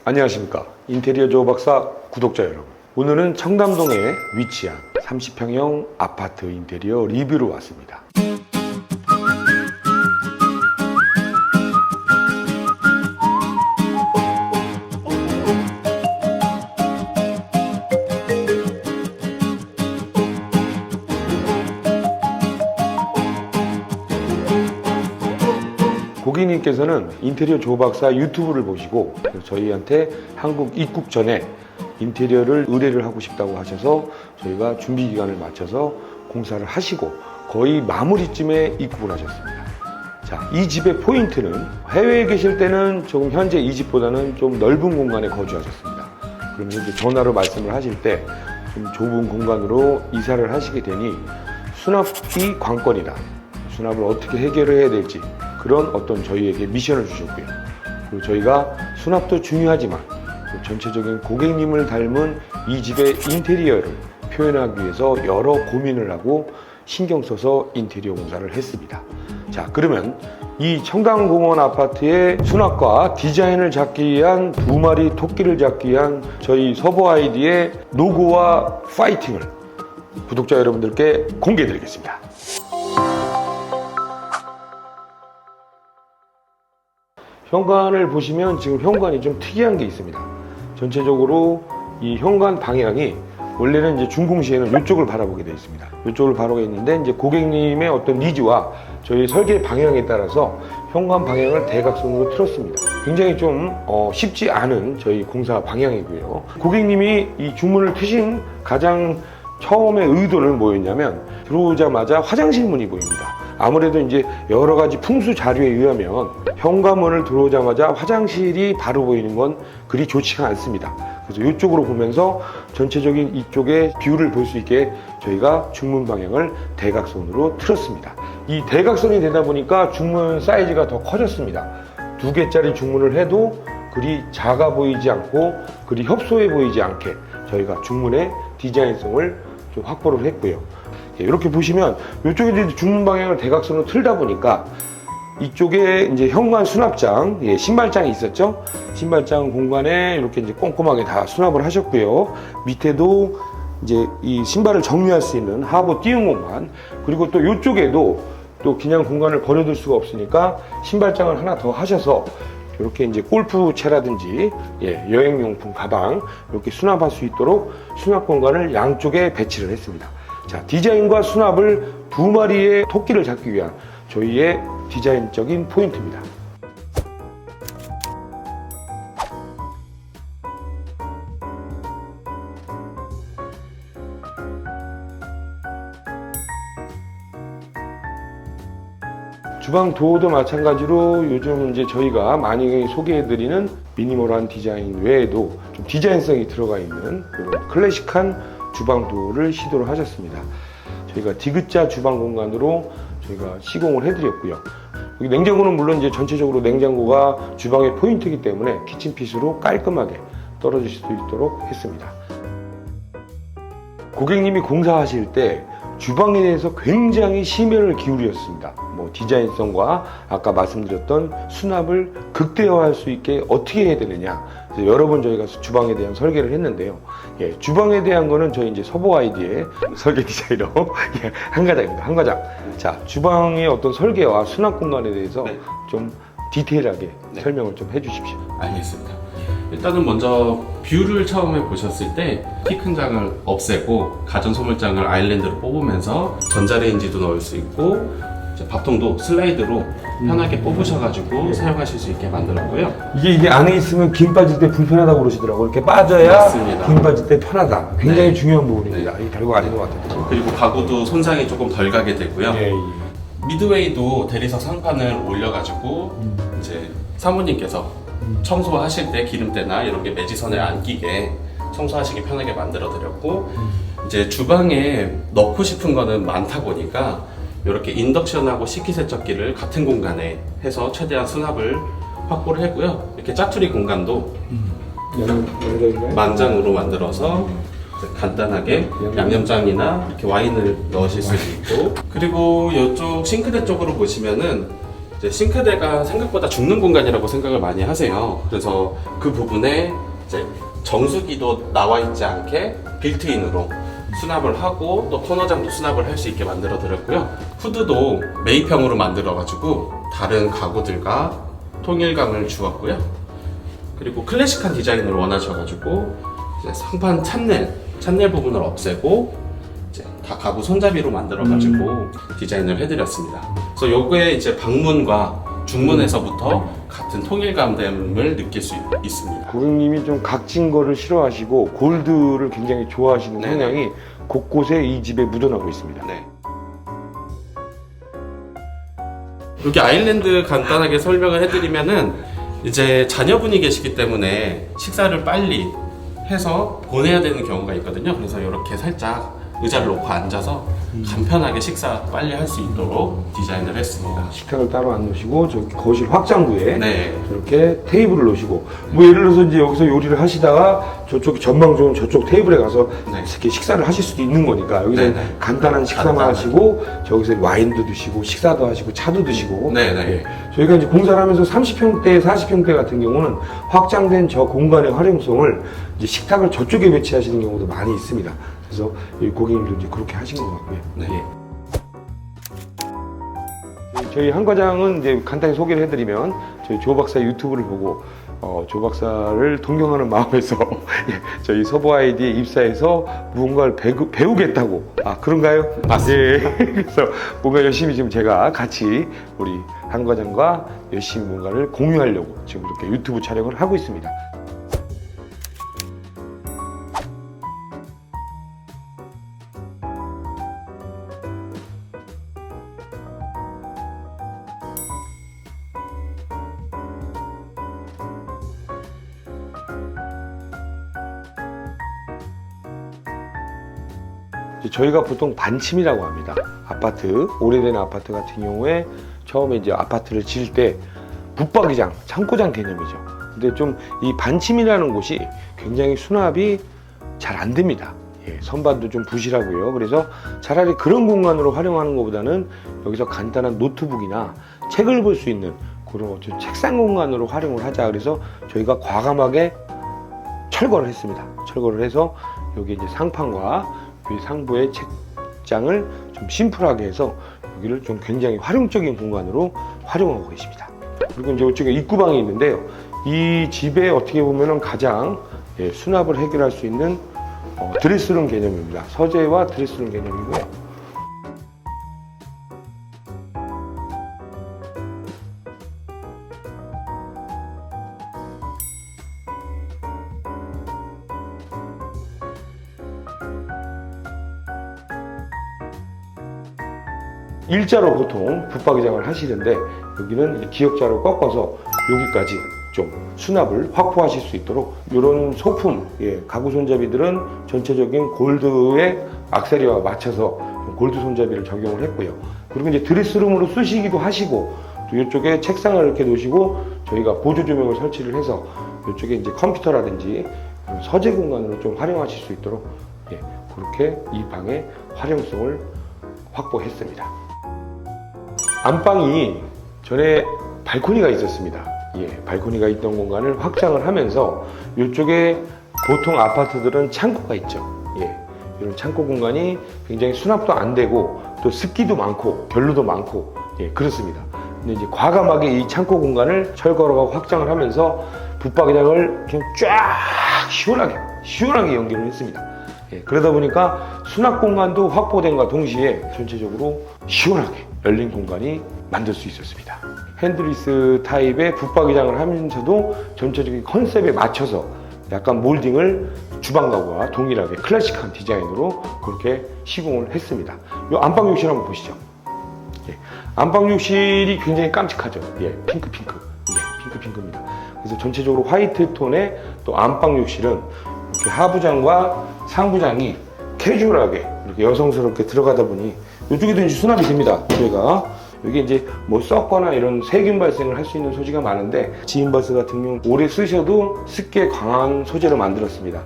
안녕하십니까. 인테리어 조박사 구독자 여러분. 오늘은 청담동에 위치한 30평형 아파트 인테리어 리뷰로 왔습니다. 고객님께서는 인테리어 조박사 유튜브를 보시고 저희한테 한국 입국 전에 인테리어를 의뢰를 하고 싶다고 하셔서 저희가 준비 기간을 맞춰서 공사를 하시고 거의 마무리쯤에 입국을 하셨습니다. 자, 이 집의 포인트는 해외에 계실 때는 조금 현재 이 집보다는 좀 넓은 공간에 거주하셨습니다. 그러면 이제 전화로 말씀을 하실 때 좀 좁은 공간으로 이사를 하시게 되니 수납이 관건이다. 수납을 어떻게 해결을 해야 될지 그런 어떤 저희에게 미션을 주셨고요. 그리고 저희가 수납도 중요하지만 전체적인 고객님을 닮은 이 집의 인테리어를 표현하기 위해서 여러 고민을 하고 신경 써서 인테리어 공사를 했습니다. 자, 그러면 이 청담공원 아파트의 수납과 디자인을 잡기 위한 두 마리 토끼를 잡기 위한 저희 서버아이디의 노고와 파이팅을 구독자 여러분들께 공개해 드리겠습니다. 현관을 보시면 지금 현관이 좀 특이한 게 있습니다. 전체적으로 이 현관 방향이 원래는 이제 준공시에는 이쪽을 바라보게 되어 있습니다. 이쪽을 바라보게 있는데 이제 고객님의 어떤 니즈와 저희 설계 방향에 따라서 현관 방향을 대각선으로 틀었습니다. 굉장히 좀 쉽지 않은 저희 공사 방향이고요. 고객님이 이 주문을 트신 가장 처음의 의도는 뭐였냐면 들어오자마자 화장실 문이 보입니다. 아무래도 이제 여러 가지 풍수 자료에 의하면 현관문을 들어오자마자 화장실이 바로 보이는 건 그리 좋지가 않습니다. 그래서 이쪽으로 보면서 전체적인 이쪽의 뷰를 볼 수 있게 저희가 중문 방향을 대각선으로 틀었습니다. 이 대각선이 되다 보니까 중문 사이즈가 더 커졌습니다. 2개짜리 중문을 해도 그리 작아 보이지 않고 그리 협소해 보이지 않게 저희가 중문의 디자인성을 좀 확보를 했고요. 이렇게 보시면 이쪽에 이제 중문 방향을 대각선으로 틀다 보니까 이쪽에 이제 현관 수납장, 신발장이 있었죠. 신발장 공간에 이렇게 이제 꼼꼼하게 다 수납을 하셨고요. 밑에도 이제 이 신발을 정리할 수 있는 하부 띄운 공간, 그리고 또 이쪽에도 또 그냥 공간을 버려둘 수가 없으니까 신발장을 하나 더 하셔서 이렇게 이제 골프채라든지 여행용품 가방 이렇게 수납할 수 있도록 수납 공간을 양쪽에 배치를 했습니다. 자, 디자인과 수납을 두 마리의 토끼를 잡기 위한 저희의 디자인적인 포인트입니다. 주방 도어도 마찬가지로 요즘 이제 저희가 많이 소개해드리는 미니멀한 디자인 외에도 좀 디자인성이 들어가 있는 이런 클래식한 주방 도어를 시도를 하셨습니다. 저희가 디귿자 주방 공간으로 저희가 시공을 해드렸고요. 여기 냉장고는 물론 이제 전체적으로 냉장고가 주방의 포인트이기 때문에 키친핏으로 깔끔하게 떨어질 수 있도록 했습니다. 고객님이 공사하실 때 주방에 대해서 굉장히 심혈을 기울였습니다. 뭐 디자인성과 아까 말씀드렸던 수납을 극대화할 수 있게 어떻게 해야 되느냐. 그래서 여러 번 저희가 주방에 대한 설계를 했는데요. 주방에 대한 거는 저희 이제 서버아이디의 설계 디자이너 한과장입니다. 한과장. 자, 주방의 어떤 설계와 수납 공간에 대해서 좀 디테일하게 설명을 좀 해주십시오. 알겠습니다. 일단은 먼저 뷰를 처음에 보셨을 때 키 큰 장을 없애고 가전 소물장을 아일랜드로 뽑으면서 전자레인지도 넣을 수 있고 이제 밥통도 슬라이드로 편하게 뽑으셔가지고 사용하실 수 있게 만들었고요. 이게 안에 있으면 김 빠질 때 불편하다고 그러시더라고요. 이렇게 빠져야 맞습니다. 김 빠질 때 편하다. 굉장히 네. 중요한 부분입니다. 이 결과가 아닌 것 같아요. 그리고 가구도 손상이 조금 덜 가게 되고요. 미드웨이도 대리석 상판을 올려가지고 이제 사모님께서 청소하실 때 기름때나 이런 게 매지선에 안 끼게 청소하시기 편하게 만들어 드렸고 이제 주방에 넣고 싶은 거는 많다 보니까 이렇게 인덕션하고 식기세척기를 같은 공간에 해서 최대한 수납을 확보를 했고요. 이렇게 짜투리 공간도 만장으로 만들어서 간단하게 양념장이나 이렇게 와인을 넣으실 수 있고, 그리고 이쪽 싱크대 쪽으로 보시면은 이제 싱크대가 생각보다 죽는 공간이라고 생각을 많이 하세요. 그래서 그 부분에 이제 정수기도 나와 있지 않게 빌트인으로 수납을 하고 또 토너장도 수납을 할 수 있게 만들어 드렸고요. 후드도 매입형으로 만들어 가지고 다른 가구들과 통일감을 주었고요. 그리고 클래식한 디자인을 원하셔가지고 이제 상판 찬넬 부분을 없애고 이제 다 가구 손잡이로 만들어가지고 디자인을 해드렸습니다. 그래서 요게 이제 방문과 중문에서부터 같은 통일감됨을 느낄 수 있습니다. 고객님이 좀 각진 거를 싫어하시고 골드를 굉장히 좋아하시는 네네. 성향이 곳곳에 이 집에 묻어나고 있습니다. 네. 여기 아일랜드 간단하게 설명을 해드리면은 이제 자녀분이 계시기 때문에 식사를 빨리 해서 보내야 되는 경우가 있거든요. 그래서 이렇게 살짝 의자를 놓고 앉아서 간편하게 식사 빨리 할 수 있도록 디자인을 했습니다. 식탁을 따로 안 놓으시고 저기 거실 확장부에 네. 저렇게 테이블을 놓으시고 뭐 예를 들어서 이제 여기서 요리를 하시다가 저쪽 전망 좋은 저쪽 테이블에 가서 네. 이렇게 식사를 하실 수도 있는 거니까 여기서 네네. 간단한 식사만 간단하게. 하시고 저기서 와인도 드시고 식사도 하시고 차도 드시고 네네. 예. 저희가 이제 공사를 하면서 30평대, 40평대 같은 경우는 확장된 저 공간의 활용성을 이제 식탁을 저쪽에 배치하시는 경우도 많이 있습니다. 그래서 이 고객님도 이제 그렇게 하신 것 같고요. 네. 예. 저희 한 과장은 이제 간단히 소개를 해드리면 저희 조 박사 유튜브를 보고 조 박사를 동경하는 마음에서 예, 저희 서부 아이디에 입사해서 무언가를 배우겠다고 그런가요? 맞습니다. 예, 그래서 뭔가 열심히 지금 제가 같이 우리 한 과장과 열심히 뭔가를 공유하려고 지금 이렇게 유튜브 촬영을 하고 있습니다. 저희가 보통 반침이라고 합니다. 아파트, 오래된 아파트 같은 경우에 처음에 이제 아파트를 지을 때 붙박이장, 창고장 개념이죠. 근데 좀 이 반침이라는 곳이 굉장히 수납이 잘 안 됩니다. 예, 선반도 좀 부실하고요. 그래서 차라리 그런 공간으로 활용하는 것보다는 여기서 간단한 노트북이나 책을 볼 수 있는 그런 어떤 책상 공간으로 활용을 하자. 그래서 저희가 과감하게 철거를 했습니다. 철거를 해서 여기 이제 상판과 이 상부의 책장을 좀 심플하게 해서 여기를 좀 굉장히 활용적인 공간으로 활용하고 계십니다. 그리고 이제 이쪽에 입구방이 있는데요. 이 집에 어떻게 보면은 가장 수납을 해결할 수 있는 드레스룸 개념입니다. 서재와 드레스룸 개념이고요. 일자로 보통 붙박이장을 하시는데 여기는 기역자로 꺾어서 여기까지 좀 수납을 확보하실 수 있도록 이런 소품, 가구 손잡이들은 전체적인 골드의 악세리와 맞춰서 골드 손잡이를 적용을 했고요. 그리고 이제 드레스룸으로 쓰시기도 하시고 또 이쪽에 책상을 이렇게 놓으시고 저희가 보조 조명을 설치를 해서 이쪽에 이제 컴퓨터라든지 그런 서재 공간으로 좀 활용하실 수 있도록 그렇게 이 방의 활용성을 확보했습니다. 안방이 전에 발코니가 있었습니다. 발코니가 있던 공간을 확장을 하면서 이쪽에 보통 아파트들은 창고가 있죠. 이런 창고 공간이 굉장히 수납도 안 되고 또 습기도 많고 결로도 많고 그렇습니다. 근데 이제 과감하게 이 창고 공간을 철거하고 확장을 하면서 붙박이장을 그냥 쫙 시원하게 연기를 했습니다. 그러다 보니까 수납 공간도 확보된과 동시에 전체적으로 시원하게 열린 공간이 만들 수 있었습니다. 핸드리스 타입의 붙박이장을 하면서도 전체적인 컨셉에 맞춰서 약간 몰딩을 주방 가구와 동일하게 클래식한 디자인으로 그렇게 시공을 했습니다. 이 안방 욕실 한번 보시죠. 안방 욕실이 굉장히 깜찍하죠. 핑크입니다. 그래서 전체적으로 화이트 톤의 또 안방 욕실은 이렇게 하부장과 상부장이 캐주얼하게 이렇게 여성스럽게 들어가다 보니 이쪽에도 이제 수납이 됩니다. 저희가 여기 이제 뭐 썩거나 이런 세균 발생을 할 수 있는 소지가 많은데 지인버스 같은 경우 오래 쓰셔도 습기에 강한 소재로 만들었습니다.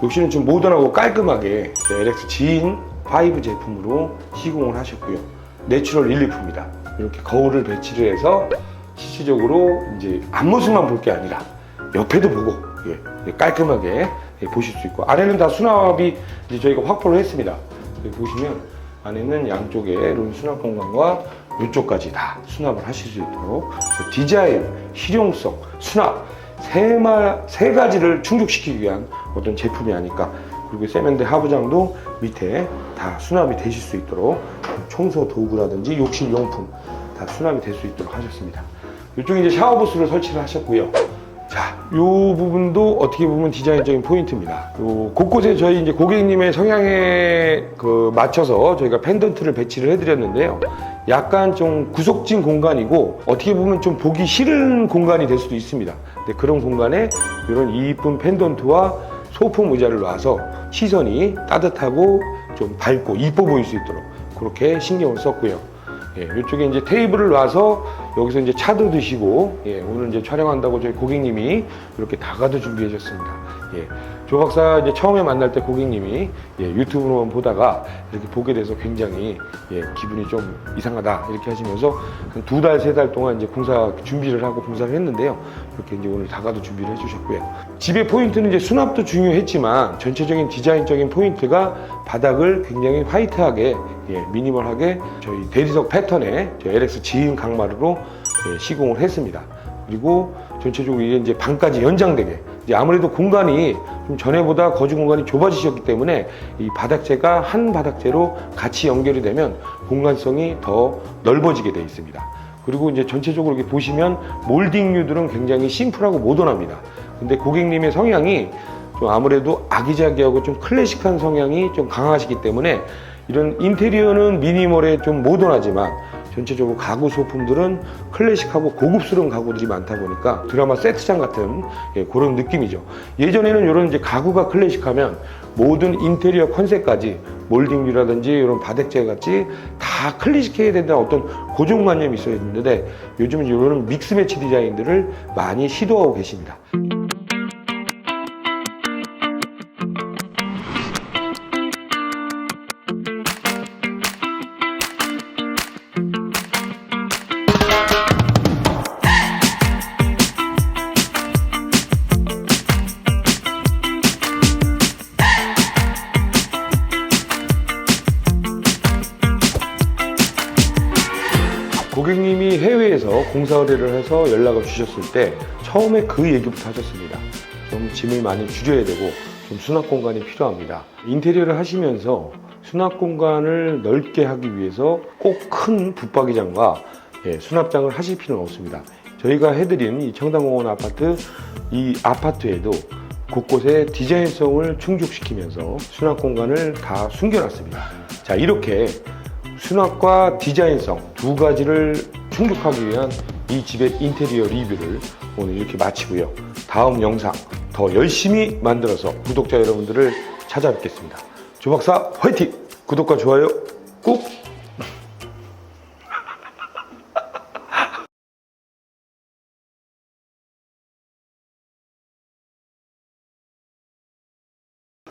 욕실은 좀 모던하고 깔끔하게 LX 지인 5 제품으로 시공을 하셨고요. 내추럴 릴리프입니다. 이렇게 거울을 배치를 해서 실질적으로 이제 앞모습만 볼 게 아니라 옆에도 보고 깔끔하게 보실 수 있고, 안에는 다 수납이 이제 저희가 확보를 했습니다. 여기 보시면 안에는 양쪽에 이런 수납 공간과 이쪽까지 다 수납을 하실 수 있도록 디자인, 실용성, 수납 세 가지를 충족시키기 위한 어떤 제품이 아닐까. 그리고 세면대 하부장도 밑에 다 수납이 되실 수 있도록 청소 도구라든지 욕실 용품 다 수납이 될 수 있도록 하셨습니다. 이쪽에 이제 샤워부스를 설치를 하셨고요. 자, 이 부분도 어떻게 보면 디자인적인 포인트입니다. 요 곳곳에 저희 이제 고객님의 성향에 맞춰서 저희가 펜던트를 배치를 해드렸는데요. 약간 좀 구석진 공간이고 어떻게 보면 좀 보기 싫은 공간이 될 수도 있습니다. 근데 그런 공간에 이런 이쁜 펜던트와 소품 의자를 놔서 시선이 따뜻하고 좀 밝고 이뻐 보일 수 있도록 그렇게 신경을 썼고요. 이쪽에 이제 테이블을 놔서 여기서 이제 차도 드시고, 오늘 이제 촬영한다고 저희 고객님이 이렇게 다가도 준비해 줬습니다. 조 박사 이제 처음에 만날 때 고객님이 유튜브로만 보다가 이렇게 보게 돼서 굉장히 기분이 좀 이상하다 이렇게 하시면서 한 2달, 3달 동안 이제 공사 준비를 하고 공사를 했는데요. 이렇게 이제 오늘 다가도 준비를 해주셨고요. 집의 포인트는 이제 수납도 중요했지만 전체적인 디자인적인 포인트가 바닥을 굉장히 화이트하게 미니멀하게 저희 대리석 패턴의 LX 지인 강마루로 시공을 했습니다. 그리고 전체적으로 이제 방까지 연장되게, 이제 아무래도 공간이 좀 전에보다 거주 공간이 좁아지셨기 때문에 이 바닥재가 한 바닥재로 같이 연결이 되면 공간성이 더 넓어지게 되어 있습니다. 그리고 이제 전체적으로 이렇게 보시면 몰딩류들은 굉장히 심플하고 모던합니다. 근데 고객님의 성향이 좀 아무래도 아기자기하고 좀 클래식한 성향이 좀 강하시기 때문에 이런 인테리어는 미니멀에 좀 모던하지만 전체적으로 가구 소품들은 클래식하고 고급스러운 가구들이 많다 보니까 드라마 세트장 같은 그런 느낌이죠. 예전에는 이런 이제 가구가 클래식하면 모든 인테리어 컨셉까지 몰딩류라든지 이런 바닥재 같이 다 클래식해야 된다는 어떤 고정관념이 있어야 했는데 요즘은 이런 믹스 매치 디자인들을 많이 시도하고 계십니다. 고객님이 해외에서 공사 의뢰를 해서 연락을 주셨을 때 처음에 그 얘기부터 하셨습니다. 좀 짐을 많이 줄여야 되고 좀 수납 공간이 필요합니다. 인테리어를 하시면서 수납 공간을 넓게 하기 위해서 꼭 큰 붙박이장과 수납장을 하실 필요는 없습니다. 저희가 해드린 이 청담공원 아파트, 이 아파트에도 곳곳에 디자인성을 충족시키면서 수납 공간을 다 숨겨놨습니다. 자, 이렇게 수납과 디자인성 두 가지를 충족하기 위한 이 집의 인테리어 리뷰를 오늘 이렇게 마치고요. 다음 영상 더 열심히 만들어서 구독자 여러분들을 찾아뵙겠습니다. 조 박사 화이팅! 구독과 좋아요 꾹